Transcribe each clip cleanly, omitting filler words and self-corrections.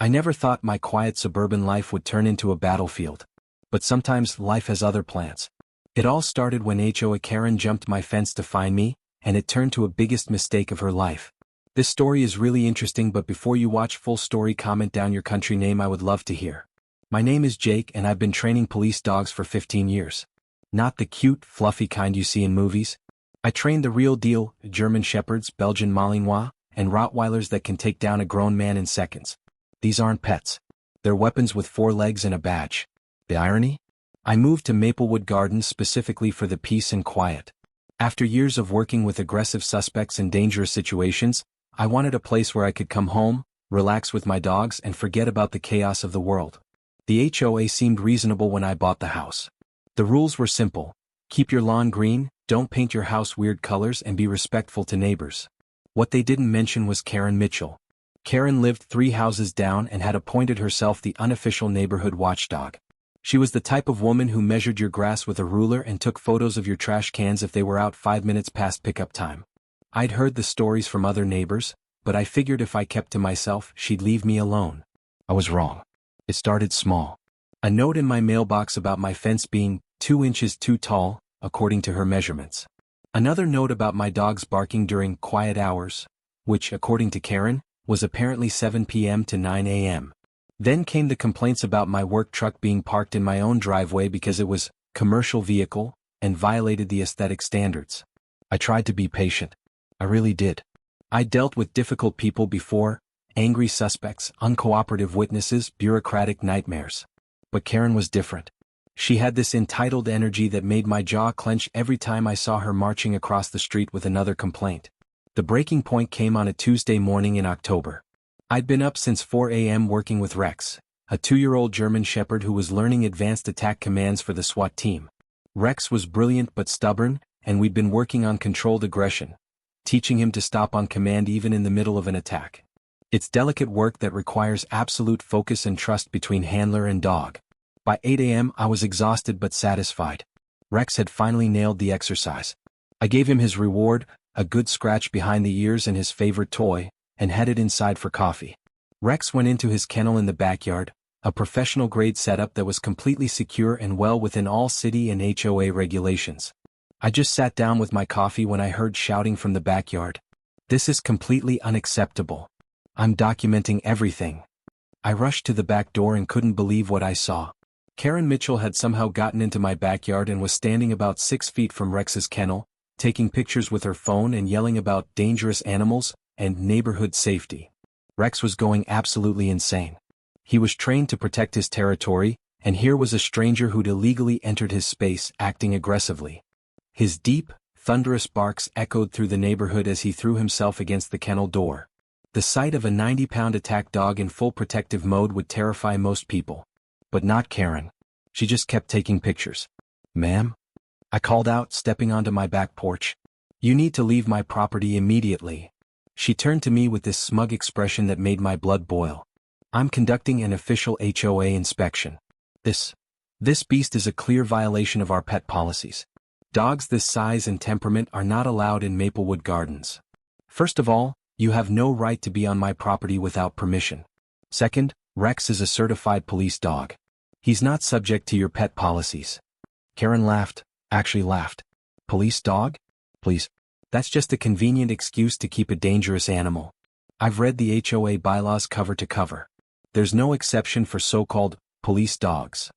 I never thought my quiet suburban life would turn into a battlefield. But sometimes life has other plans. It all started when HOA Karen jumped my fence to find me, and it turned to a biggest mistake of her life. This story is really interesting, but before you watch full story, comment down your country name, I would love to hear. My name is Jake and I've been training police dogs for 15 years. Not the cute, fluffy kind you see in movies. I trained the real deal, German Shepherds, Belgian Malinois, and Rottweilers that can take down a grown man in seconds. These aren't pets. They're weapons with 4 legs and a badge. The irony? I moved to Maplewood Gardens specifically for the peace and quiet. After years of working with aggressive suspects in dangerous situations, I wanted a place where I could come home, relax with my dogs, and forget about the chaos of the world. The HOA seemed reasonable when I bought the house. The rules were simple. Keep your lawn green, don't paint your house weird colors, and be respectful to neighbors. What they didn't mention was Karen Mitchell. Karen lived 3 houses down and had appointed herself the unofficial neighborhood watchdog. She was the type of woman who measured your grass with a ruler and took photos of your trash cans if they were out 5 minutes past pickup time. I'd heard the stories from other neighbors, but I figured if I kept to myself, she'd leave me alone. I was wrong. It started small. A note in my mailbox about my fence being 2 inches too tall, according to her measurements. Another note about my dogs barking during quiet hours, which, according to Karen, was apparently 7 p.m. to 9 a.m. Then came the complaints about my work truck being parked in my own driveway because it was commercial vehicle and violated the aesthetic standards. I tried to be patient. I really did. I dealt with difficult people before, angry suspects, uncooperative witnesses, bureaucratic nightmares. But Karen was different. She had this entitled energy that made my jaw clench every time I saw her marching across the street with another complaint. The breaking point came on a Tuesday morning in October. I'd been up since 4 a.m. working with Rex, a 2-year-old German Shepherd who was learning advanced attack commands for the SWAT team. Rex was brilliant but stubborn, and we'd been working on controlled aggression, teaching him to stop on command even in the middle of an attack. It's delicate work that requires absolute focus and trust between handler and dog. By 8 a.m. I was exhausted but satisfied. Rex had finally nailed the exercise. I gave him his reward, a good scratch behind the ears and his favorite toy, and headed inside for coffee. Rex went into his kennel in the backyard, a professional-grade setup that was completely secure and well within all city and HOA regulations. I just sat down with my coffee when I heard shouting from the backyard. This is completely unacceptable. I'm documenting everything. I rushed to the back door and couldn't believe what I saw. Karen Mitchell had somehow gotten into my backyard and was standing about 6 feet from Rex's kennel, taking pictures with her phone and yelling about dangerous animals and neighborhood safety. Rex was going absolutely insane. He was trained to protect his territory, and here was a stranger who'd illegally entered his space, acting aggressively. His deep, thunderous barks echoed through the neighborhood as he threw himself against the kennel door. The sight of a 90-pound attack dog in full protective mode would terrify most people. But not Karen. She just kept taking pictures. "Ma'am?" I called out, stepping onto my back porch. "You need to leave my property immediately." She turned to me with this smug expression that made my blood boil. "I'm conducting an official HOA inspection. This beast is a clear violation of our pet policies. Dogs this size and temperament are not allowed in Maplewood Gardens. First of all, you have no right to be on my property without permission. Second, Rex is a certified police dog. He's not subject to your pet policies." Karen laughed, actually laughed. "Police dog? Please. That's just a convenient excuse to keep a dangerous animal. I've read the HOA bylaws cover to cover. There's no exception for so-called police dogs."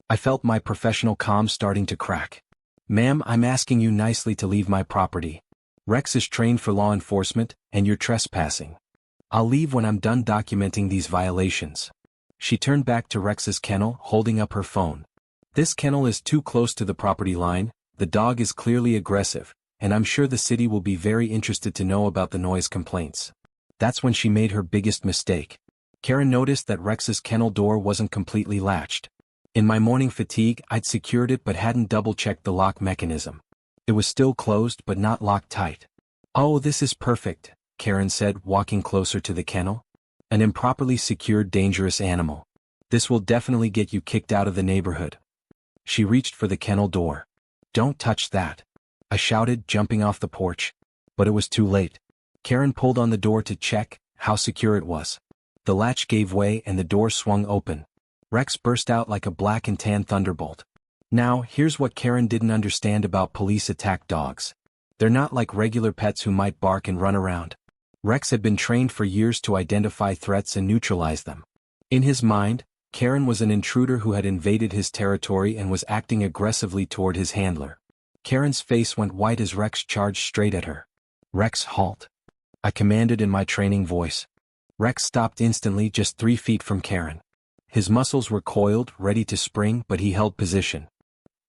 I felt my professional calm starting to crack. "Ma'am, I'm asking you nicely to leave my property. Rex is trained for law enforcement, and you're trespassing. I'll leave when I'm done documenting these violations." She turned back to Rex's kennel, holding up her phone. "This kennel is too close to the property line, the dog is clearly aggressive, and I'm sure the city will be very interested to know about the noise complaints." That's when she made her biggest mistake. Karen noticed that Rex's kennel door wasn't completely latched. In my morning fatigue, I'd secured it but hadn't double-checked the lock mechanism. It was still closed but not locked tight. "Oh, this is perfect," Karen said, walking closer to the kennel. "An improperly secured dangerous animal. This will definitely get you kicked out of the neighborhood." She reached for the kennel door. "Don't touch that," I shouted, jumping off the porch. But it was too late. Karen pulled on the door to check how secure it was. The latch gave way and the door swung open. Rex burst out like a black and tan thunderbolt. Now, here's what Karen didn't understand about police attack dogs. They're not like regular pets who might bark and run around. Rex had been trained for years to identify threats and neutralize them. In his mind, Karen was an intruder who had invaded his territory and was acting aggressively toward his handler. Karen's face went white as Rex charged straight at her. "Rex, halt," I commanded in my training voice. Rex stopped instantly just 3 feet from Karen. His muscles were coiled, ready to spring, but he held position.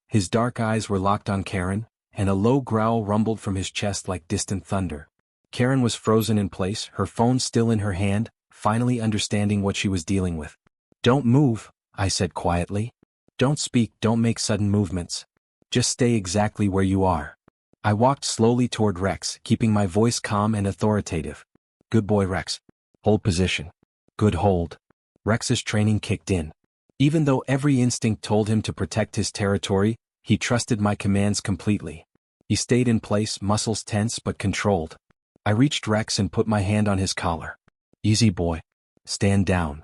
His dark eyes were locked on Karen, and a low growl rumbled from his chest like distant thunder. Karen was frozen in place, her phone still in her hand, finally understanding what she was dealing with. "Don't move," I said quietly. "Don't speak, don't make sudden movements. Just stay exactly where you are." I walked slowly toward Rex, keeping my voice calm and authoritative. "Good boy, Rex. Hold position. Good hold." Rex's training kicked in. Even though every instinct told him to protect his territory, he trusted my commands completely. He stayed in place, muscles tense but controlled. I reached Rex and put my hand on his collar. "Easy, boy. Stand down."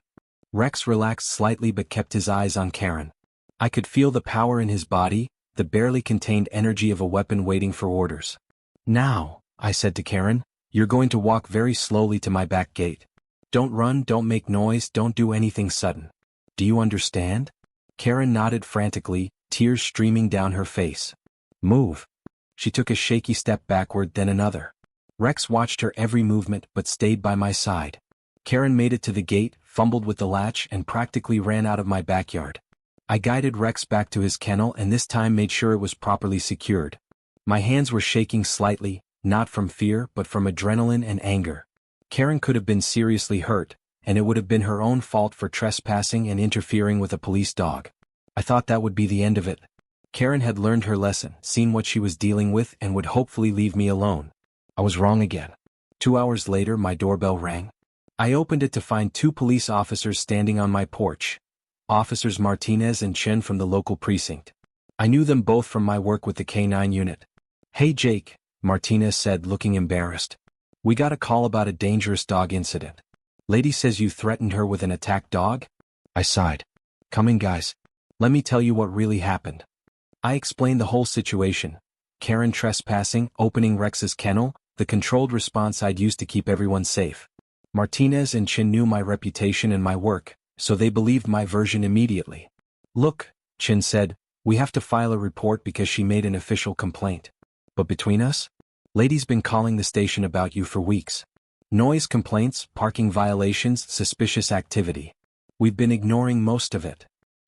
Rex relaxed slightly but kept his eyes on Karen. I could feel the power in his body, the barely contained energy of a weapon waiting for orders. "Now," I said to Karen, "you're going to walk very slowly to my back gate. Don't run, don't make noise, don't do anything sudden. Do you understand?" Karen nodded frantically, tears streaming down her face. "Move." She took a shaky step backward, then another. Rex watched her every movement but stayed by my side. Karen made it to the gate, fumbled with the latch, and practically ran out of my backyard. I guided Rex back to his kennel and this time made sure it was properly secured. My hands were shaking slightly, not from fear but from adrenaline and anger. Karen could have been seriously hurt, and it would have been her own fault for trespassing and interfering with a police dog. I thought that would be the end of it. Karen had learned her lesson, seen what she was dealing with, and would hopefully leave me alone. I was wrong again. 2 hours later, my doorbell rang. I opened it to find 2 police officers standing on my porch. Officers Martinez and Chen from the local precinct. I knew them both from my work with the K9 unit. "Hey Jake," Martinez said, looking embarrassed. "We got a call about a dangerous dog incident. Lady says you threatened her with an attack dog?" I sighed. "Come in, guys. Let me tell you what really happened." I explained the whole situation. Karen trespassing, opening Rex's kennel, the controlled response I'd used to keep everyone safe. Martinez and Chin knew my reputation and my work, so they believed my version immediately. "Look," Chin said, "we have to file a report because she made an official complaint. But between us, Lady's been calling the station about you for weeks. Noise complaints, parking violations, suspicious activity. We've been ignoring most of it."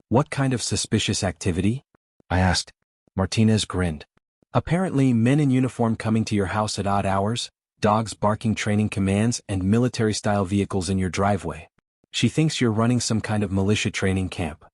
"What kind of suspicious activity?" I asked. Martinez grinned. "Apparently men in uniform coming to your house at odd hours, dogs barking training commands, and military-style vehicles in your driveway. She thinks you're running some kind of militia training camp."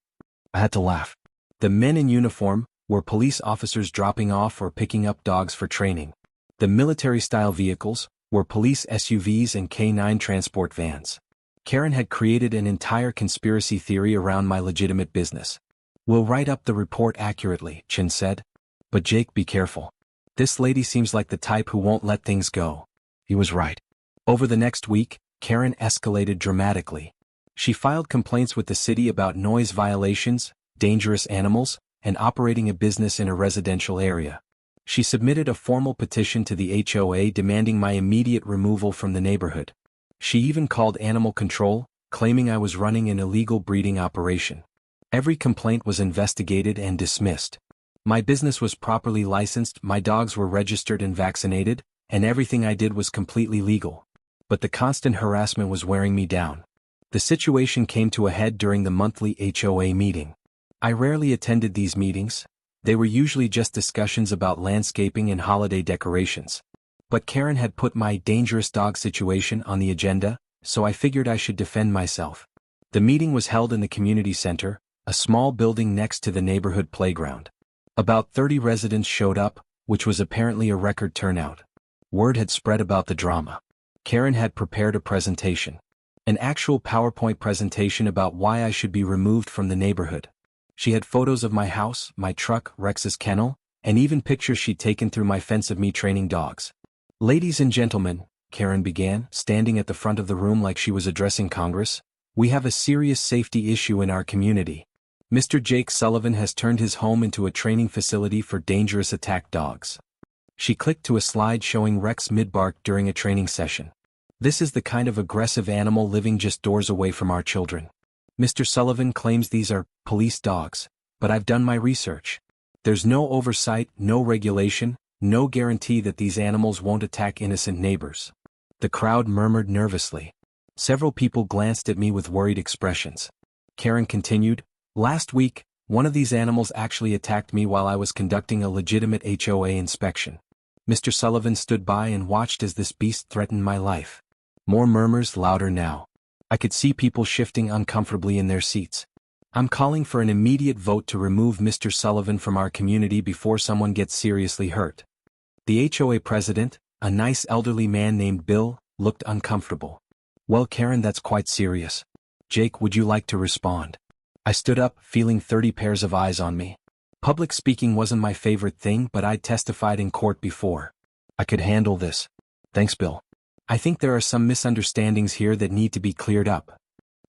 I had to laugh. The men in uniform were police officers dropping off or picking up dogs for training. The military-style vehicles were police SUVs and K9 transport vans. Karen had created an entire conspiracy theory around my legitimate business. "We'll write up the report accurately," Chin said. "But Jake, be careful. This lady seems like the type who won't let things go." He was right. Over the next week, Karen escalated dramatically. She filed complaints with the city about noise violations, dangerous animals, and operating a business in a residential area. She submitted a formal petition to the HOA demanding my immediate removal from the neighborhood. She even called animal control, claiming I was running an illegal breeding operation. Every complaint was investigated and dismissed. My business was properly licensed, my dogs were registered and vaccinated, and everything I did was completely legal. But the constant harassment was wearing me down. The situation came to a head during the monthly HOA meeting. I rarely attended these meetings. They were usually just discussions about landscaping and holiday decorations. But Karen had put my dangerous dog situation on the agenda, so I figured I should defend myself. The meeting was held in the community center, a small building next to the neighborhood playground. About 30 residents showed up, which was apparently a record turnout. Word had spread about the drama. Karen had prepared a presentation. An actual PowerPoint presentation about why I should be removed from the neighborhood. She had photos of my house, my truck, Rex's kennel, and even pictures she'd taken through my fence of me training dogs. "Ladies and gentlemen," Karen began, standing at the front of the room like she was addressing Congress. "We have a serious safety issue in our community. Mr. Jake Sullivan has turned his home into a training facility for dangerous attack dogs." She clicked to a slide showing Rex mid-bark during a training session. "This is the kind of aggressive animal living just doors away from our children. Mr. Sullivan claims these are police dogs, but I've done my research. There's no oversight, no regulation, no guarantee that these animals won't attack innocent neighbors." The crowd murmured nervously. Several people glanced at me with worried expressions. Karen continued, "Last week, one of these animals actually attacked me while I was conducting a legitimate HOA inspection. Mr. Sullivan stood by and watched as this beast threatened my life." More murmurs, louder now. I could see people shifting uncomfortably in their seats. "I'm calling for an immediate vote to remove Mr. Sullivan from our community before someone gets seriously hurt." The HOA president, a nice elderly man named Bill, looked uncomfortable. "Well, Karen, that's quite serious. Jake, would you like to respond?" I stood up, feeling 30 pairs of eyes on me. Public speaking wasn't my favorite thing, but I'd testified in court before. I could handle this. "Thanks, Bill. I think there are some misunderstandings here that need to be cleared up."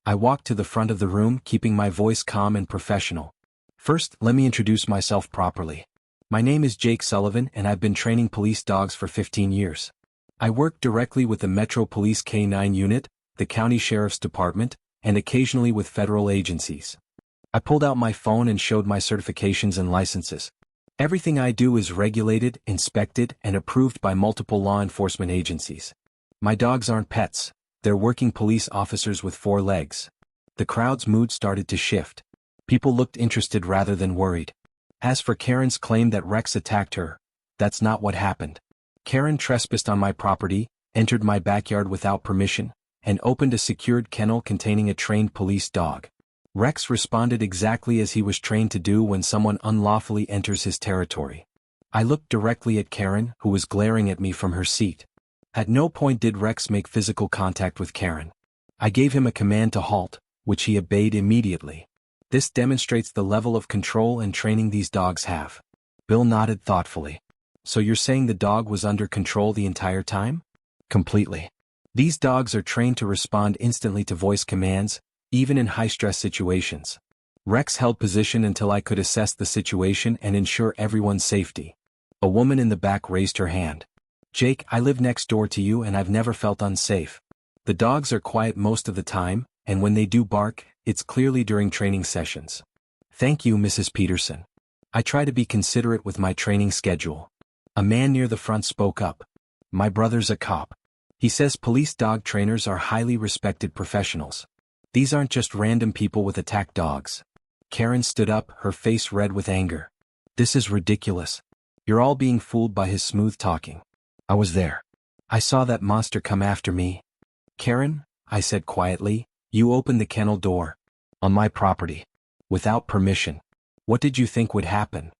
I walked to the front of the room, keeping my voice calm and professional. "First, let me introduce myself properly. My name is Jake Sullivan and I've been training police dogs for 15 years. I work directly with the Metro Police K-9 unit, the County Sheriff's Department, and occasionally with federal agencies." I pulled out my phone and showed my certifications and licenses. "Everything I do is regulated, inspected, and approved by multiple law enforcement agencies. My dogs aren't pets, they're working police officers with 4 legs." The crowd's mood started to shift. People looked interested rather than worried. As for Karen's claim that Rex attacked her, that's not what happened. Karen trespassed on my property, entered my backyard without permission, and opened a secured kennel containing a trained police dog. Rex responded exactly as he was trained to do when someone unlawfully enters his territory. I looked directly at Karen, who was glaring at me from her seat. At no point did Rex make physical contact with Karen. I gave him a command to halt, which he obeyed immediately. This demonstrates the level of control and training these dogs have. Bill nodded thoughtfully. "So you're saying the dog was under control the entire time?" "Completely. These dogs are trained to respond instantly to voice commands, even in high-stress situations. Rex held position until I could assess the situation and ensure everyone's safety." A woman in the back raised her hand. "Jake, I live next door to you and I've never felt unsafe. The dogs are quiet most of the time, and when they do bark, it's clearly during training sessions." "Thank you, Mrs. Peterson. I try to be considerate with my training schedule." A man near the front spoke up. "My brother's a cop. He says police dog trainers are highly respected professionals. These aren't just random people with attack dogs." Karen stood up, her face red with anger. "This is ridiculous. You're all being fooled by his smooth talking. I was there. I saw that monster come after me." "Karen," I said quietly, "you opened the kennel door. On my property. Without permission. What did you think would happen?"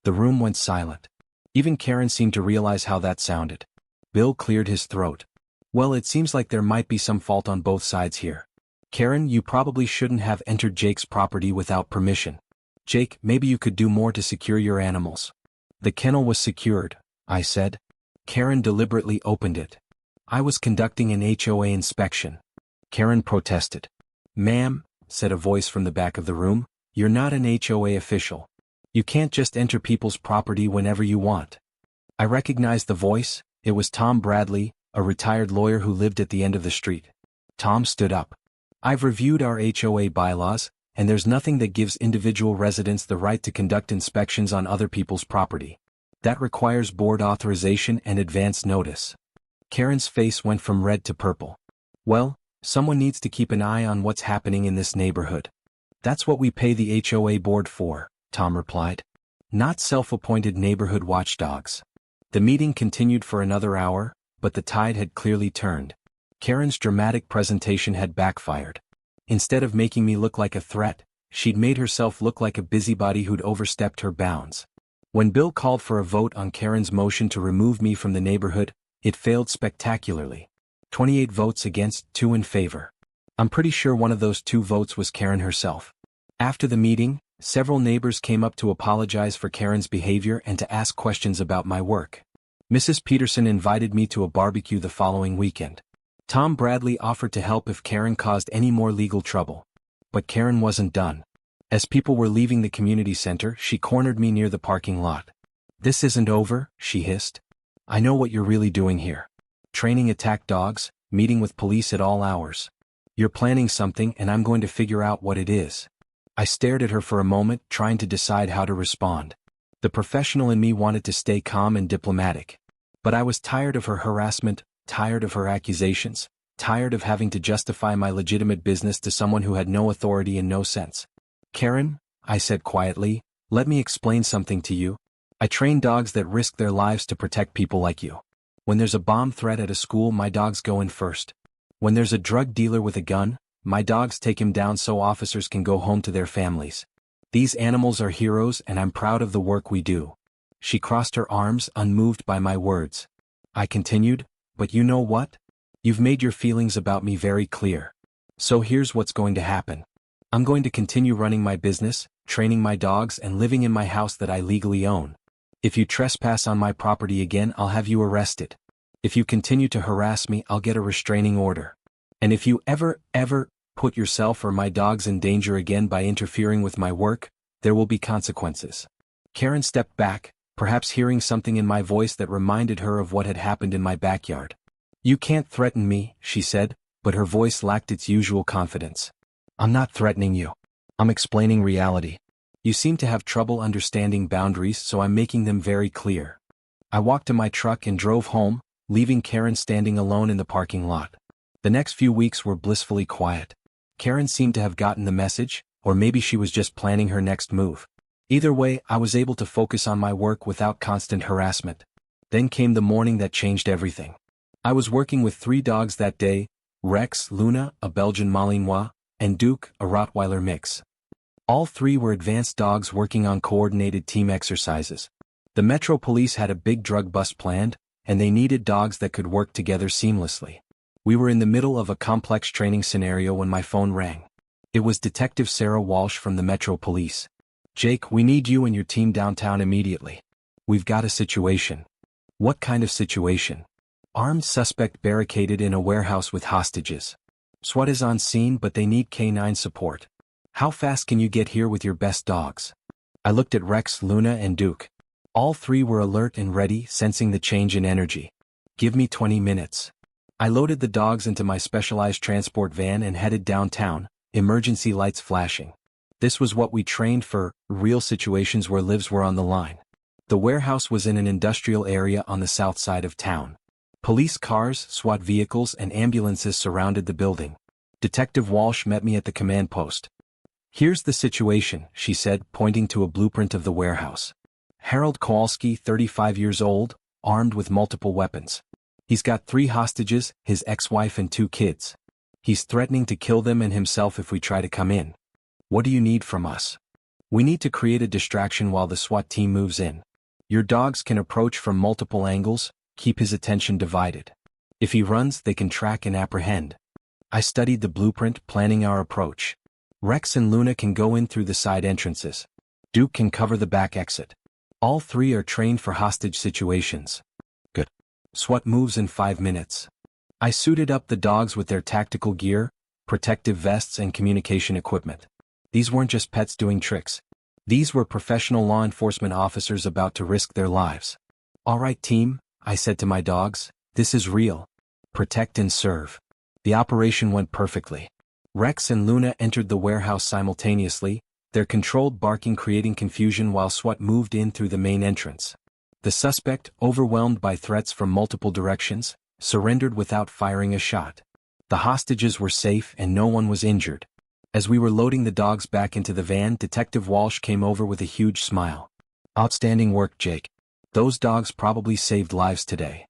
The room went silent. Even Karen seemed to realize how that sounded. Bill cleared his throat. "Well, it seems like there might be some fault on both sides here. Karen, you probably shouldn't have entered Jake's property without permission. Jake, maybe you could do more to secure your animals." "The kennel was secured," I said. Karen deliberately opened it. "I was conducting an HOA inspection." Karen protested. "Ma'am," said a voice from the back of the room, "you're not an HOA official. You can't just enter people's property whenever you want." I recognized the voice. It was Tom Bradley, a retired lawyer who lived at the end of the street. Tom stood up. "I've reviewed our HOA bylaws, and there's nothing that gives individual residents the right to conduct inspections on other people's property. That requires board authorization and advance notice." Karen's face went from red to purple. "Well, someone needs to keep an eye on what's happening in this neighborhood. That's what we pay the HOA board for," Tom replied. "Not self-appointed neighborhood watchdogs." The meeting continued for another hour, but the tide had clearly turned. Karen's dramatic presentation had backfired. Instead of making me look like a threat, she'd made herself look like a busybody who'd overstepped her bounds. When Bill called for a vote on Karen's motion to remove me from the neighborhood, it failed spectacularly. 28 votes against, 2 in favor. I'm pretty sure one of those 2 votes was Karen herself. After the meeting, several neighbors came up to apologize for Karen's behavior and to ask questions about my work. Mrs. Peterson invited me to a barbecue the following weekend. Tom Bradley offered to help if Karen caused any more legal trouble. But Karen wasn't done. As people were leaving the community center, she cornered me near the parking lot. "This isn't over," she hissed. "I know what you're really doing here. Training attack dogs, meeting with police at all hours. You're planning something and I'm going to figure out what it is." I stared at her for a moment, trying to decide how to respond. The professional in me wanted to stay calm and diplomatic. But I was tired of her harassment, tired of her accusations, tired of having to justify my legitimate business to someone who had no authority and no sense. "Karen," I said quietly, "let me explain something to you. I train dogs that risk their lives to protect people like you. When there's a bomb threat at a school, my dogs go in first. When there's a drug dealer with a gun, my dogs take him down so officers can go home to their families. These animals are heroes and I'm proud of the work we do." She crossed her arms, unmoved by my words. I continued, "But you know what? You've made your feelings about me very clear. So here's what's going to happen. I'm going to continue running my business, training my dogs and living in my house that I legally own. If you trespass on my property again, I'll have you arrested. If you continue to harass me, I'll get a restraining order. And if you ever put yourself or my dogs in danger again by interfering with my work, there will be consequences." Karen stepped back, perhaps hearing something in my voice that reminded her of what had happened in my backyard. "You can't threaten me," she said, but her voice lacked its usual confidence. "I'm not threatening you. I'm explaining reality. You seem to have trouble understanding boundaries, so I'm making them very clear." I walked to my truck and drove home, leaving Karen standing alone in the parking lot. The next few weeks were blissfully quiet. Karen seemed to have gotten the message, or maybe she was just planning her next move. Either way, I was able to focus on my work without constant harassment. Then came the morning that changed everything. I was working with 3 dogs that day: Rex, Luna, a Belgian Malinois, and Duke, a Rottweiler mix. All 3 were advanced dogs working on coordinated team exercises. The Metro Police had a big drug bust planned, and they needed dogs that could work together seamlessly. We were in the middle of a complex training scenario when my phone rang. It was Detective Sarah Walsh from the Metro Police. "Jake, we need you and your team downtown immediately. We've got a situation." "What kind of situation?" "Armed suspect barricaded in a warehouse with hostages. SWAT is on scene, but they need K9 support. How fast can you get here with your best dogs?" I looked at Rex, Luna, and Duke. All 3 were alert and ready, sensing the change in energy. "Give me 20 minutes. I loaded the dogs into my specialized transport van and headed downtown, emergency lights flashing. This was what we trained for, real situations where lives were on the line. The warehouse was in an industrial area on the south side of town. Police cars, SWAT vehicles, and ambulances surrounded the building. Detective Walsh met me at the command post. "Here's the situation," she said, pointing to a blueprint of the warehouse. "Harold Kowalski, 35 years old, armed with multiple weapons. He's got 3 hostages, his ex-wife and 2 kids. He's threatening to kill them and himself if we try to come in. What do you need from us?" "We need to create a distraction while the SWAT team moves in. Your dogs can approach from multiple angles, keep his attention divided. If he runs, they can track and apprehend." I studied the blueprint, planning our approach. Rex and Luna can go in through the side entrances. Duke can cover the back exit. All 3 are trained for hostage situations. Good. SWAT moves in 5 minutes. I suited up the dogs with their tactical gear, protective vests, and communication equipment. These weren't just pets doing tricks. These were professional law enforcement officers about to risk their lives. "All right, team," I said to my dogs, "this is real. Protect and serve." The operation went perfectly. Rex and Luna entered the warehouse simultaneously, their controlled barking creating confusion while SWAT moved in through the main entrance. The suspect, overwhelmed by threats from multiple directions, surrendered without firing a shot. The hostages were safe and no one was injured. As we were loading the dogs back into the van, Detective Walsh came over with a huge smile. "Outstanding work, Jake. Those dogs probably saved lives today."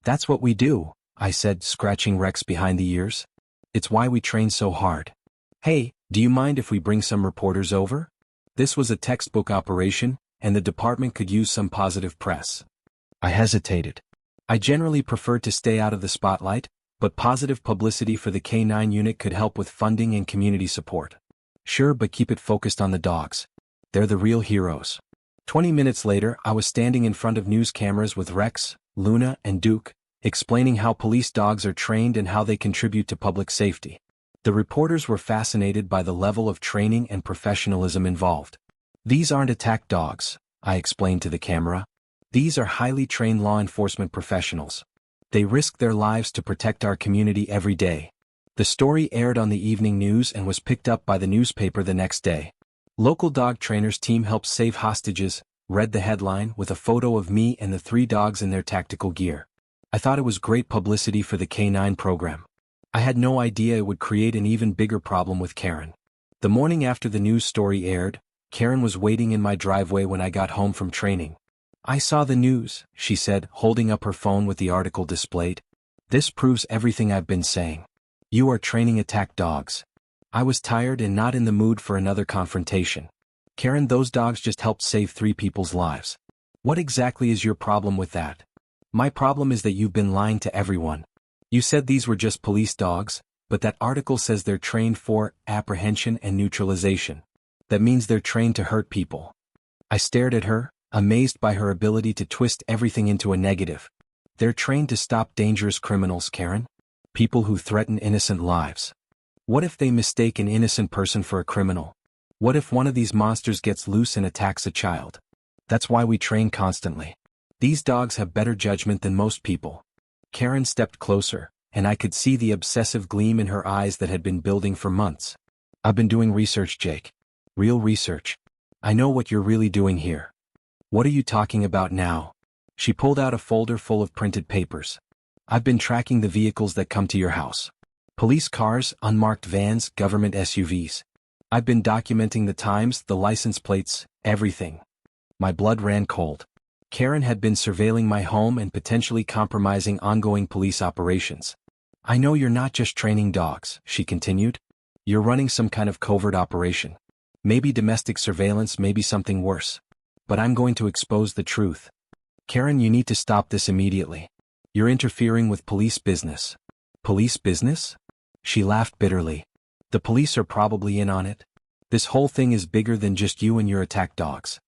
"That's what we do," I said, scratching Rex behind the ears. "It's why we train so hard. Hey, do you mind if we bring some reporters over?" This was a textbook operation, and the department could use some positive press. I hesitated. I generally prefer to stay out of the spotlight, but positive publicity for the K9 unit could help with funding and community support. "Sure, but keep it focused on the dogs. They're the real heroes." 20 minutes later, I was standing in front of news cameras with Rex, Luna, and Duke, explaining how police dogs are trained and how they contribute to public safety. The reporters were fascinated by the level of training and professionalism involved. These aren't attack dogs, I explained to the camera. These are highly trained law enforcement professionals. They risk their lives to protect our community every day. The story aired on the evening news and was picked up by the newspaper the next day. Local dog trainers team helps save hostages, read the headline with a photo of me and the 3 dogs in their tactical gear. I thought it was great publicity for the K9 program. I had no idea it would create an even bigger problem with Karen. The morning after the news story aired, Karen was waiting in my driveway when I got home from training. I saw the news, she said, holding up her phone with the article displayed. This proves everything I've been saying. You are training attack dogs. I was tired and not in the mood for another confrontation. Karen, those dogs just helped save 3 people's lives. What exactly is your problem with that? My problem is that you've been lying to everyone. You said these were just police dogs, but that article says they're trained for apprehension and neutralization. That means they're trained to hurt people. I stared at her, amazed by her ability to twist everything into a negative. They're trained to stop dangerous criminals, Karen. People who threaten innocent lives. What if they mistake an innocent person for a criminal? What if one of these monsters gets loose and attacks a child? That's why we train constantly. These dogs have better judgment than most people. Karen stepped closer, and I could see the obsessive gleam in her eyes that had been building for months. I've been doing research, Jake. Real research. I know what you're really doing here. What are you talking about now? She pulled out a folder full of printed papers. I've been tracking the vehicles that come to your house. Police cars, unmarked vans, government SUVs. I've been documenting the times, the license plates, everything. My blood ran cold. Karen had been surveilling my home and potentially compromising ongoing police operations. I know you're not just training dogs, she continued. You're running some kind of covert operation. Maybe domestic surveillance, maybe something worse. But I'm going to expose the truth. Karen, you need to stop this immediately. You're interfering with police business. Police business? She laughed bitterly. The police are probably in on it. This whole thing is bigger than just you and your attack dogs.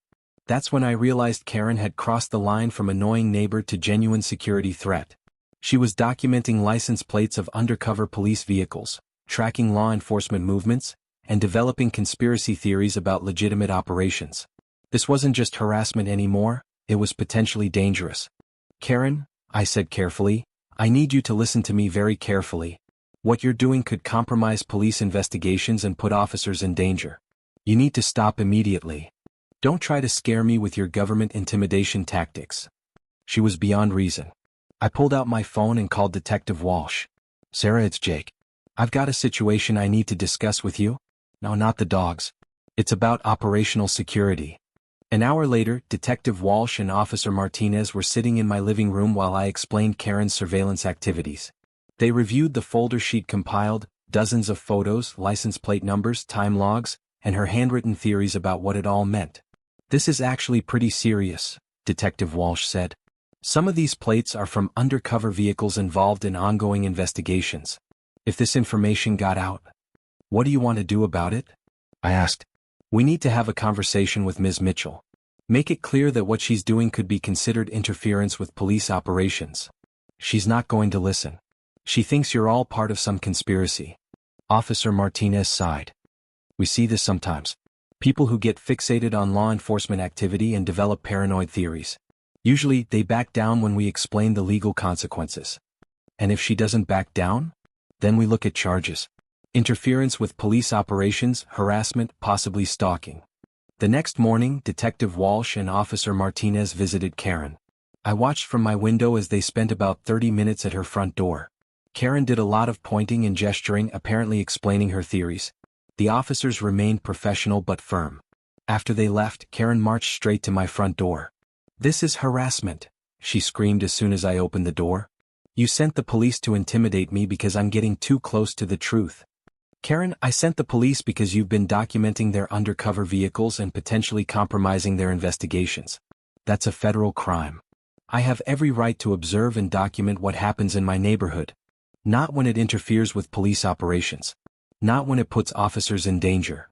That's when I realized Karen had crossed the line from annoying neighbor to genuine security threat. She was documenting license plates of undercover police vehicles, tracking law enforcement movements, and developing conspiracy theories about legitimate operations. This wasn't just harassment anymore, it was potentially dangerous. Karen, I said carefully, I need you to listen to me very carefully. What you're doing could compromise police investigations and put officers in danger. You need to stop immediately. Don't try to scare me with your government intimidation tactics. She was beyond reason. I pulled out my phone and called Detective Walsh. Sarah, it's Jake. I've got a situation I need to discuss with you. No, not the dogs. It's about operational security. An hour later, Detective Walsh and Officer Martinez were sitting in my living room while I explained Karen's surveillance activities. They reviewed the folder she'd compiled, dozens of photos, license plate numbers, time logs, and her handwritten theories about what it all meant. This is actually pretty serious, Detective Walsh said. Some of these plates are from undercover vehicles involved in ongoing investigations. If this information got out, what do you want to do about it? I asked. We need to have a conversation with Ms. Mitchell. Make it clear that what she's doing could be considered interference with police operations. She's not going to listen. She thinks you're all part of some conspiracy. Officer Martinez sighed. We see this sometimes. People who get fixated on law enforcement activity and develop paranoid theories. Usually, they back down when we explain the legal consequences. And if she doesn't back down, then we look at charges. Interference with police operations, harassment, possibly stalking. The next morning, Detective Walsh and Officer Martinez visited Karen. I watched from my window as they spent about 30 minutes at her front door. Karen did a lot of pointing and gesturing, apparently explaining her theories. The officers remained professional but firm. After they left, Karen marched straight to my front door. This is harassment, she screamed as soon as I opened the door. You sent the police to intimidate me because I'm getting too close to the truth. Karen, I sent the police because you've been documenting their undercover vehicles and potentially compromising their investigations. That's a federal crime. I have every right to observe and document what happens in my neighborhood. Not when it interferes with police operations. Not when it puts officers in danger.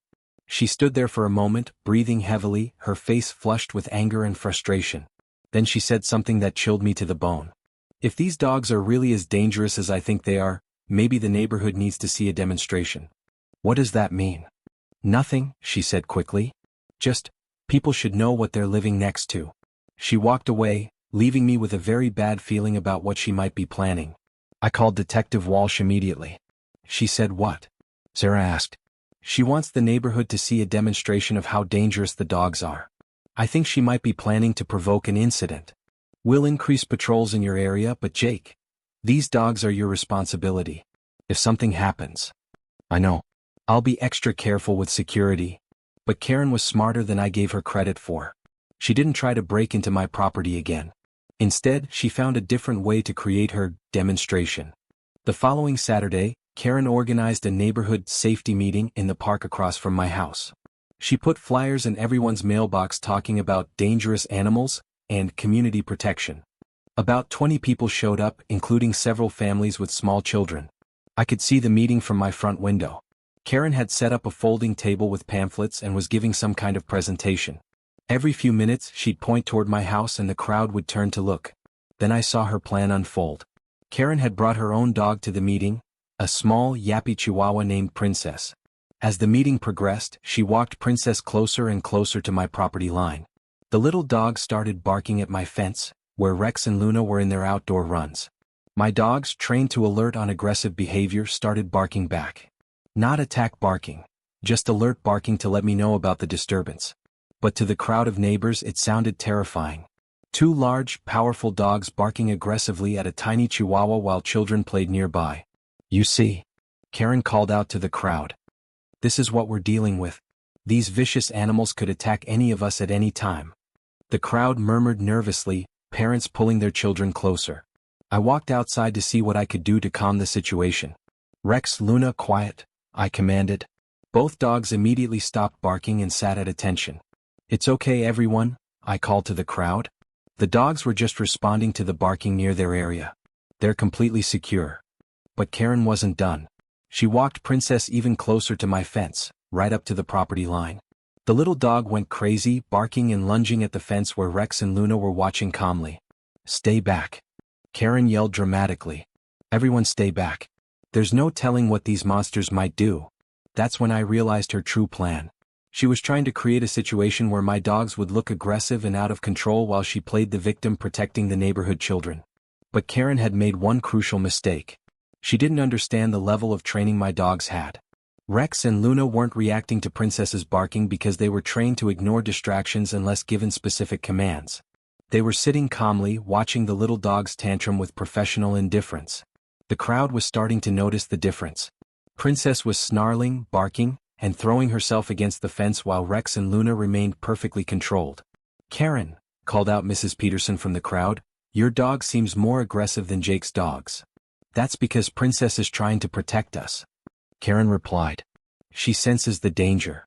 She stood there for a moment, breathing heavily, her face flushed with anger and frustration. Then she said something that chilled me to the bone. If these dogs are really as dangerous as I think they are, maybe the neighborhood needs to see a demonstration. What does that mean? Nothing, she said quickly. Just, people should know what they're living next to. She walked away, leaving me with a very bad feeling about what she might be planning. I called Detective Walsh immediately. She said what? Sarah asked. She wants the neighborhood to see a demonstration of how dangerous the dogs are. I think she might be planning to provoke an incident. We'll increase patrols in your area, but Jake, these dogs are your responsibility. If something happens. I know. I'll be extra careful with security. But Karen was smarter than I gave her credit for. She didn't try to break into my property again. Instead, she found a different way to create her demonstration. The following Saturday, Karen organized a neighborhood safety meeting in the park across from my house. She put flyers in everyone's mailbox talking about dangerous animals and community protection. About 20 people showed up, including several families with small children. I could see the meeting from my front window. Karen had set up a folding table with pamphlets and was giving some kind of presentation. Every few minutes she'd point toward my house and the crowd would turn to look. Then I saw her plan unfold. Karen had brought her own dog to the meeting, a small, yappy chihuahua named Princess. As the meeting progressed, she walked Princess closer and closer to my property line. The little dog started barking at my fence, where Rex and Luna were in their outdoor runs. My dogs, trained to alert on aggressive behavior, started barking back. Not attack barking, just alert barking to let me know about the disturbance. But to the crowd of neighbors it sounded terrifying. Two large, powerful dogs barking aggressively at a tiny chihuahua while children played nearby. You see, Karen called out to the crowd. This is what we're dealing with. These vicious animals could attack any of us at any time. The crowd murmured nervously, parents pulling their children closer. I walked outside to see what I could do to calm the situation. Rex, Luna, quiet, I commanded. Both dogs immediately stopped barking and sat at attention. It's okay everyone, I called to the crowd. The dogs were just responding to the barking near their area. They're completely secure. But Karen wasn't done. She walked Princess even closer to my fence, right up to the property line. The little dog went crazy, barking and lunging at the fence where Rex and Luna were watching calmly. Stay back. Karen yelled dramatically. Everyone stay back. There's no telling what these monsters might do. That's when I realized her true plan. She was trying to create a situation where my dogs would look aggressive and out of control while she played the victim protecting the neighborhood children. But Karen had made one crucial mistake. She didn't understand the level of training my dogs had. Rex and Luna weren't reacting to Princess's barking because they were trained to ignore distractions unless given specific commands. They were sitting calmly, watching the little dog's tantrum with professional indifference. The crowd was starting to notice the difference. Princess was snarling, barking, and throwing herself against the fence while Rex and Luna remained perfectly controlled. Karen, called out Mrs. Peterson from the crowd, your dog seems more aggressive than Jake's dogs. That's because Princess is trying to protect us. Karen replied. She senses the danger.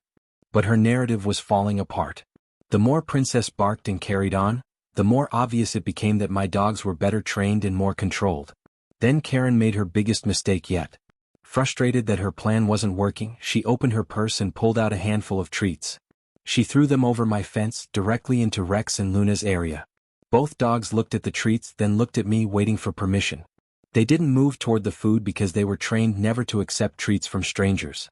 But her narrative was falling apart. The more Princess barked and carried on, the more obvious it became that my dogs were better trained and more controlled. Then Karen made her biggest mistake yet. Frustrated that her plan wasn't working, she opened her purse and pulled out a handful of treats. She threw them over my fence, directly into Rex and Luna's area. Both dogs looked at the treats, then looked at me, waiting for permission. They didn't move toward the food because they were trained never to accept treats from strangers.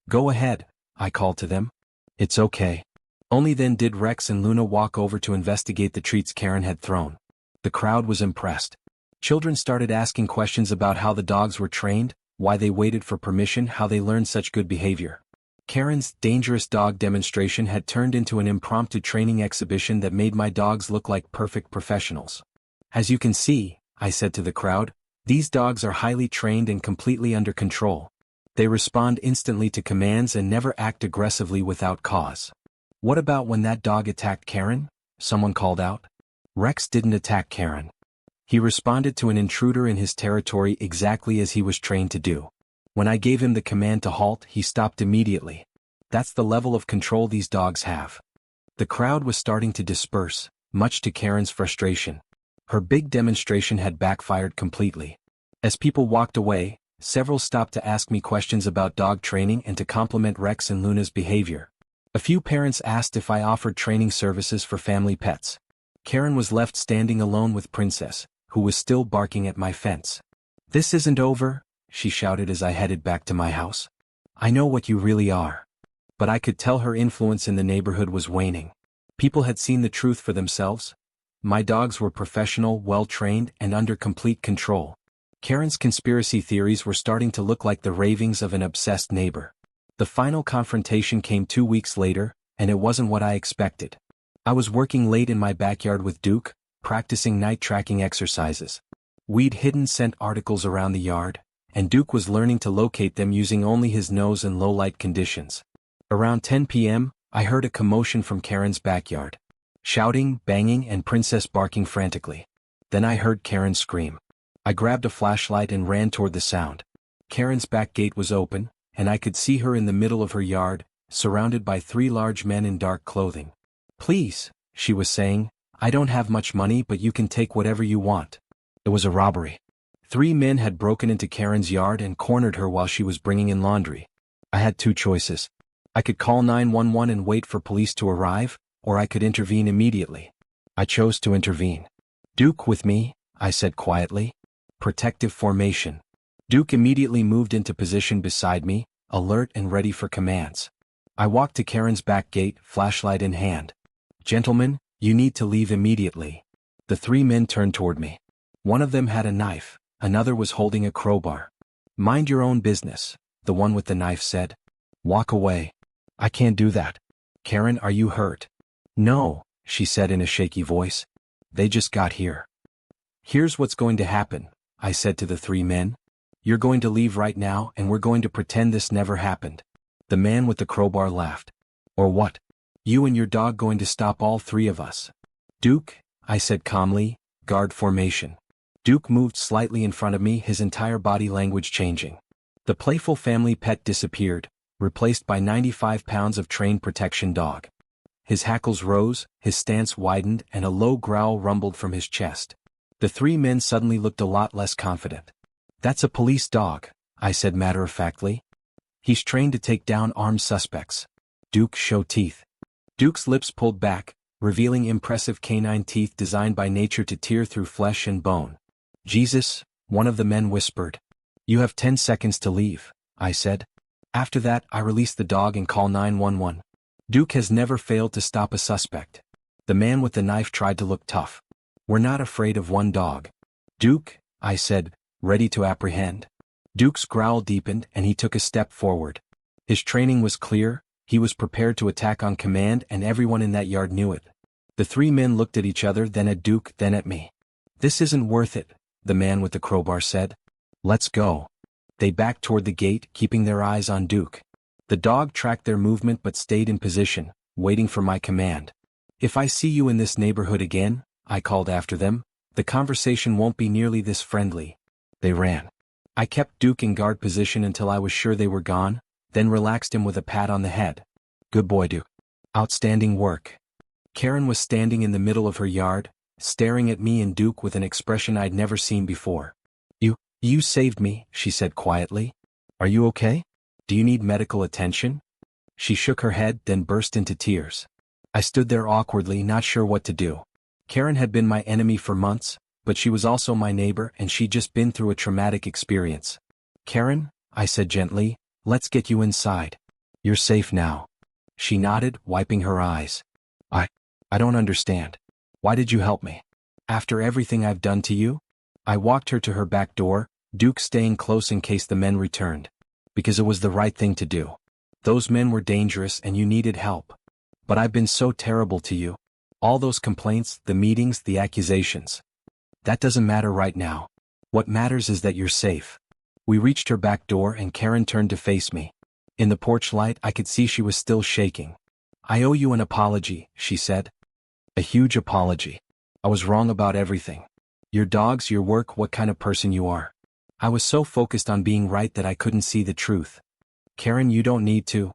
Go ahead, I called to them. It's okay. Only then did Rex and Luna walk over to investigate the treats Karen had thrown. The crowd was impressed. Children started asking questions about how the dogs were trained, why they waited for permission, how they learned such good behavior. Karen's dangerous dog demonstration had turned into an impromptu training exhibition that made my dogs look like perfect professionals. As you can see, I said to the crowd, these dogs are highly trained and completely under control. They respond instantly to commands and never act aggressively without cause. What about when that dog attacked Karen? Someone called out. Rex didn't attack Karen. He responded to an intruder in his territory exactly as he was trained to do. When I gave him the command to halt, he stopped immediately. That's the level of control these dogs have. The crowd was starting to disperse, much to Karen's frustration. Her big demonstration had backfired completely. As people walked away, several stopped to ask me questions about dog training and to compliment Rex and Luna's behavior. A few parents asked if I offered training services for family pets. Karen was left standing alone with Princess, who was still barking at my fence. "This isn't over," she shouted as I headed back to my house. "I know what you really are." But I could tell her influence in the neighborhood was waning. People had seen the truth for themselves. My dogs were professional, well-trained, and under complete control. Karen's conspiracy theories were starting to look like the ravings of an obsessed neighbor. The final confrontation came 2 weeks later, and it wasn't what I expected. I was working late in my backyard with Duke, practicing night tracking exercises. We'd hidden scent articles around the yard, and Duke was learning to locate them using only his nose in low-light conditions. Around 10 p.m., I heard a commotion from Karen's backyard. Shouting, banging, and Princess barking frantically. Then I heard Karen scream. I grabbed a flashlight and ran toward the sound. Karen's back gate was open, and I could see her in the middle of her yard, surrounded by 3 large men in dark clothing. "Please," she was saying, "I don't have much money, but you can take whatever you want." It was a robbery. 3 men had broken into Karen's yard and cornered her while she was bringing in laundry. I had 2 choices. I could call 911 and wait for police to arrive, or I could intervene immediately. I chose to intervene. "Duke with me," I said quietly. "Protective formation." Duke immediately moved into position beside me, alert and ready for commands. I walked to Karen's back gate, flashlight in hand. "Gentlemen, you need to leave immediately." The 3 men turned toward me. One of them had a knife, another was holding a crowbar. "Mind your own business," the one with the knife said. "Walk away." "I can't do that." "Karen, are you hurt?" "No," she said in a shaky voice. "They just got here." "Here's what's going to happen," I said to the 3 men. "You're going to leave right now and we're going to pretend this never happened." The man with the crowbar laughed. "Or what? You and your dog going to stop all 3 of us?" "Duke," I said calmly, "guard formation." Duke moved slightly in front of me, his entire body language changing. The playful family pet disappeared, replaced by 95 pounds of trained protection dog. His hackles rose, his stance widened, and a low growl rumbled from his chest. The 3 men suddenly looked a lot less confident. "That's a police dog," I said matter-of-factly. "He's trained to take down armed suspects." Duke showed teeth. Duke's lips pulled back, revealing impressive canine teeth designed by nature to tear through flesh and bone. "Jesus," one of the men whispered. "You have 10 seconds to leave," I said. "After that, I release the dog and call 911. Duke has never failed to stop a suspect." The man with the knife tried to look tough. "We're not afraid of one dog." "Duke," I said, ready to apprehend. Duke's growl deepened and he took a step forward. His training was clear, he was prepared to attack on command, and everyone in that yard knew it. The 3 men looked at each other, then at Duke, then at me. "This isn't worth it," the man with the crowbar said. "Let's go." They backed toward the gate, keeping their eyes on Duke. The dog tracked their movement but stayed in position, waiting for my command. "If I see you in this neighborhood again," I called after them, "the conversation won't be nearly this friendly." They ran. I kept Duke in guard position until I was sure they were gone, then relaxed him with a pat on the head. "Good boy, Duke. Outstanding work." Karen was standing in the middle of her yard, staring at me and Duke with an expression I'd never seen before. You saved me," she said quietly. "Are you okay? Do you need medical attention?" She shook her head, then burst into tears. I stood there awkwardly, not sure what to do. Karen had been my enemy for months, but she was also my neighbor and she'd just been through a traumatic experience. "Karen," I said gently, "let's get you inside. You're safe now." She nodded, wiping her eyes. I don't understand. Why did you help me? After everything I've done to you?" I walked her to her back door, Duke staying close in case the men returned. "Because it was the right thing to do. Those men were dangerous and you needed help. But I've been so terrible to you. All those complaints, the meetings, the accusations. That doesn't matter right now. What matters is that you're safe." We reached her back door and Karen turned to face me. In the porch light I could see she was still shaking. "I owe you an apology," she said. "A huge apology. I was wrong about everything. Your dogs, your work, what kind of person you are. I was so focused on being right that I couldn't see the truth. Karen, you don't need to."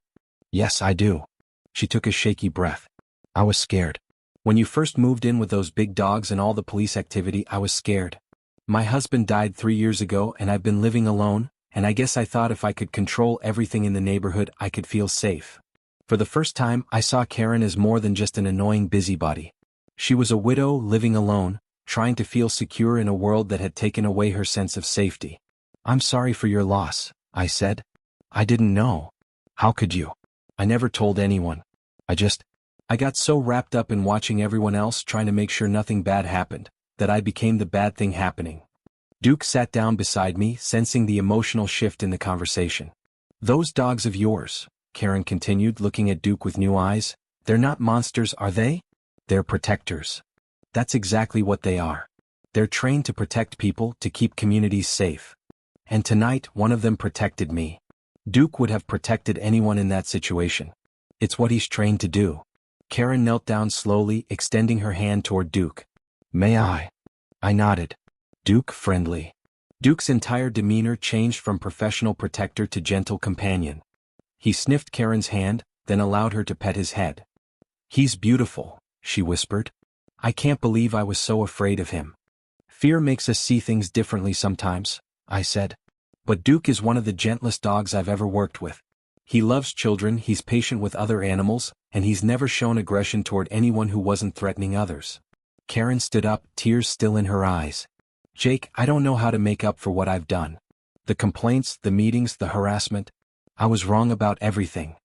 "Yes, I do." She took a shaky breath. "I was scared. When you first moved in with those big dogs and all the police activity, I was scared. My husband died 3 years ago and I've been living alone, and I guess I thought if I could control everything in the neighborhood I could feel safe. For the first time I saw Karen as more than just an annoying busybody. She was a widow living alone, trying to feel secure in a world that had taken away her sense of safety. "I'm sorry for your loss," I said. "I didn't know." "How could you?" "I never told anyone. I got so wrapped up in watching everyone else trying to make sure nothing bad happened, that I became the bad thing happening." Duke sat down beside me, sensing the emotional shift in the conversation. "Those dogs of yours," Karen continued, looking at Duke with new eyes, "they're not monsters, are they? They're protectors." "That's exactly what they are. They're trained to protect people, to keep communities safe. And tonight, one of them protected me." Duke would have protected anyone in that situation. "It's what he's trained to do." Karen knelt down slowly, extending her hand toward Duke. "May I?" I nodded. "Duke, friendly." Duke's entire demeanor changed from professional protector to gentle companion. He sniffed Karen's hand, then allowed her to pet his head. "He's beautiful," she whispered. "I can't believe I was so afraid of him." "Fear makes us see things differently sometimes," I said. "But Duke is one of the gentlest dogs I've ever worked with. He loves children, he's patient with other animals, and he's never shown aggression toward anyone who wasn't threatening others." Karen stood up, tears still in her eyes. "Jake, I don't know how to make up for what I've done. The complaints, the meetings, the harassment. I was wrong about everything.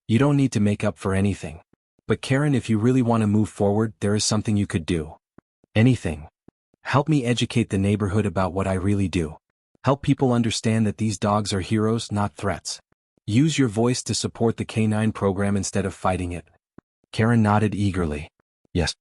You don't need to make up for anything. But Karen, if you really want to move forward, there is something you could do." "Anything." "Help me educate the neighborhood about what I really do. Help people understand that these dogs are heroes, not threats. Use your voice to support the K9 program instead of fighting it." Karen nodded eagerly. Yes,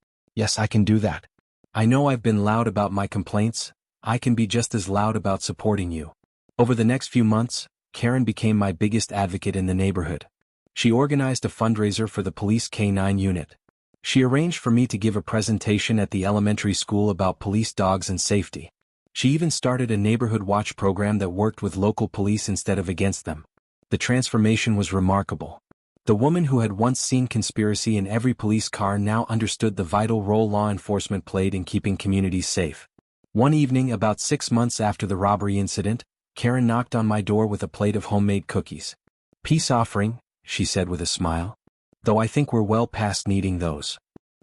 I can do that. I know I've been loud about my complaints. I can be just as loud about supporting you." Over the next few months, Karen became my biggest advocate in the neighborhood. She organized a fundraiser for the police K9 unit. She arranged for me to give a presentation at the elementary school about police dogs and safety. She even started a neighborhood watch program that worked with local police instead of against them. The transformation was remarkable. The woman who had once seen conspiracy in every police car now understood the vital role law enforcement played in keeping communities safe. One evening, about 6 months after the robbery incident, Karen knocked on my door with a plate of homemade cookies. "Peace offering," she said with a smile. "Though I think we're well past needing those."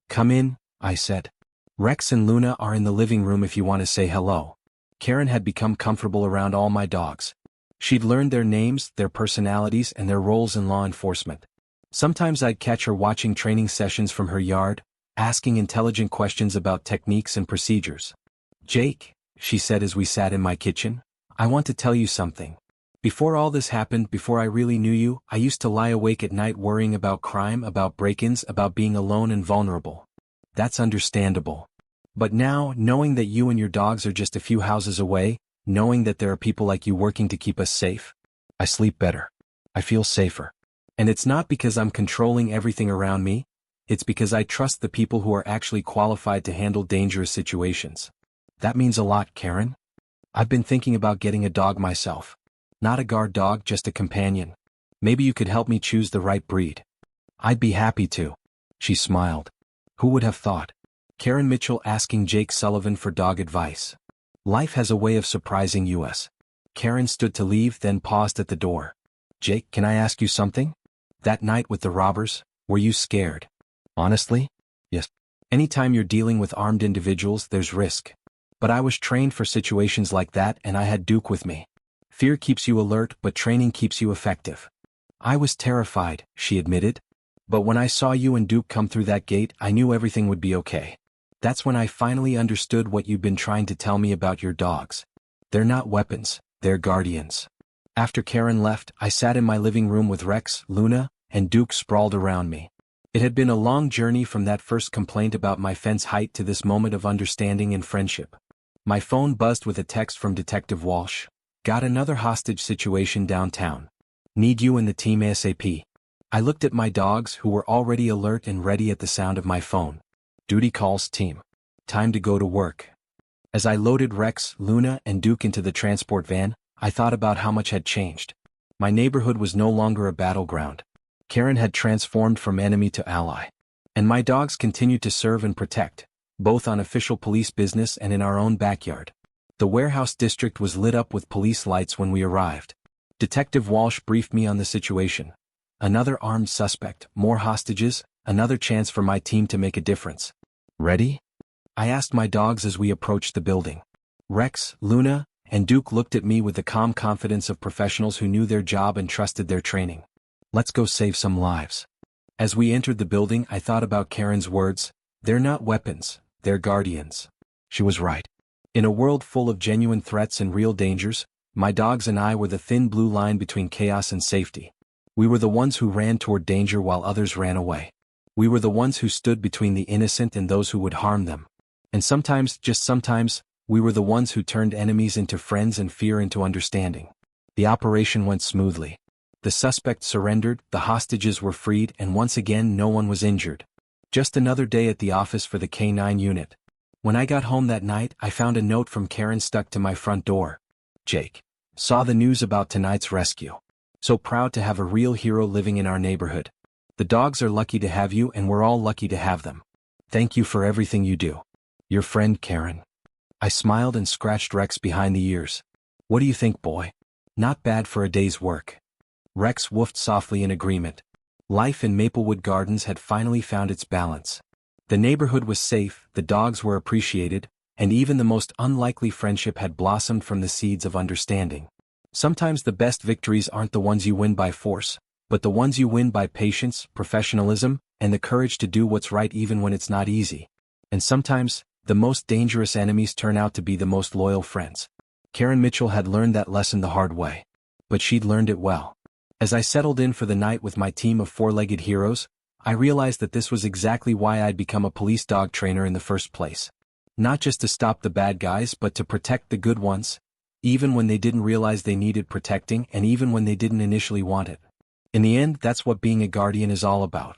"Come in," I said. "Rex and Luna are in the living room if you want to say hello." Karen had become comfortable around all my dogs. She'd learned their names, their personalities, and their roles in law enforcement. Sometimes I'd catch her watching training sessions from her yard, asking intelligent questions about techniques and procedures. "Jake," she said as we sat in my kitchen, "I want to tell you something. Before all this happened, before I really knew you, I used to lie awake at night worrying about crime, about break-ins, about being alone and vulnerable. That's understandable. But now, knowing that you and your dogs are just a few houses away, knowing that there are people like you working to keep us safe, I sleep better. I feel safer. And it's not because I'm controlling everything around me, it's because I trust the people who are actually qualified to handle dangerous situations. That means a lot, Karen. I've been thinking about getting a dog myself. Not a guard dog, just a companion. Maybe you could help me choose the right breed." "I'd be happy to." She smiled. Who would have thought? Karen Mitchell asking Jake Sullivan for dog advice. Life has a way of surprising us. Karen stood to leave, then paused at the door. "Jake, can I ask you something? That night with the robbers, were you scared?" "Honestly? Yes. Anytime you're dealing with armed individuals, there's risk. But I was trained for situations like that, and I had Duke with me. Fear keeps you alert, but training keeps you effective." "I was terrified," she admitted. "But when I saw you and Duke come through that gate, I knew everything would be okay. That's when I finally understood what you've been trying to tell me about your dogs. They're not weapons, they're guardians." After Karen left, I sat in my living room with Rex, Luna, and Duke sprawled around me. It had been a long journey from that first complaint about my fence height to this moment of understanding and friendship. My phone buzzed with a text from Detective Walsh. "Got another hostage situation downtown. Need you and the team ASAP." I looked at my dogs, who were already alert and ready at the sound of my phone. Duty calls, team. Time to go to work. As I loaded Rex, Luna, and Duke into the transport van, I thought about how much had changed. My neighborhood was no longer a battleground. Karen had transformed from enemy to ally. And my dogs continued to serve and protect, both on official police business and in our own backyard. The warehouse district was lit up with police lights when we arrived. Detective Walsh briefed me on the situation. Another armed suspect, more hostages, another chance for my team to make a difference. Ready? I asked my dogs as we approached the building. Rex, Luna, and Duke looked at me with the calm confidence of professionals who knew their job and trusted their training. Let's go save some lives. As we entered the building, I thought about Karen's words, "They're not weapons, they're guardians." She was right. In a world full of genuine threats and real dangers, my dogs and I were the thin blue line between chaos and safety. We were the ones who ran toward danger while others ran away. We were the ones who stood between the innocent and those who would harm them. And sometimes, just sometimes, we were the ones who turned enemies into friends and fear into understanding. The operation went smoothly. The suspect surrendered, the hostages were freed, and once again no one was injured. Just another day at the office for the K9 unit. When I got home that night, I found a note from Karen stuck to my front door. "Jake. Saw the news about tonight's rescue. So proud to have a real hero living in our neighborhood. The dogs are lucky to have you and we're all lucky to have them. Thank you for everything you do. Your friend Karen." I smiled and scratched Rex behind the ears. "What do you think, boy? Not bad for a day's work." Rex woofed softly in agreement. Life in Maplewood Gardens had finally found its balance. The neighborhood was safe, the dogs were appreciated, and even the most unlikely friendship had blossomed from the seeds of understanding. Sometimes the best victories aren't the ones you win by force, but the ones you win by patience, professionalism, and the courage to do what's right even when it's not easy. And sometimes, the most dangerous enemies turn out to be the most loyal friends. Karen Mitchell had learned that lesson the hard way. But she'd learned it well. As I settled in for the night with my team of four-legged heroes, I realized that this was exactly why I'd become a police dog trainer in the first place. Not just to stop the bad guys but to protect the good ones, even when they didn't realize they needed protecting and even when they didn't initially want it. In the end, that's what being a guardian is all about.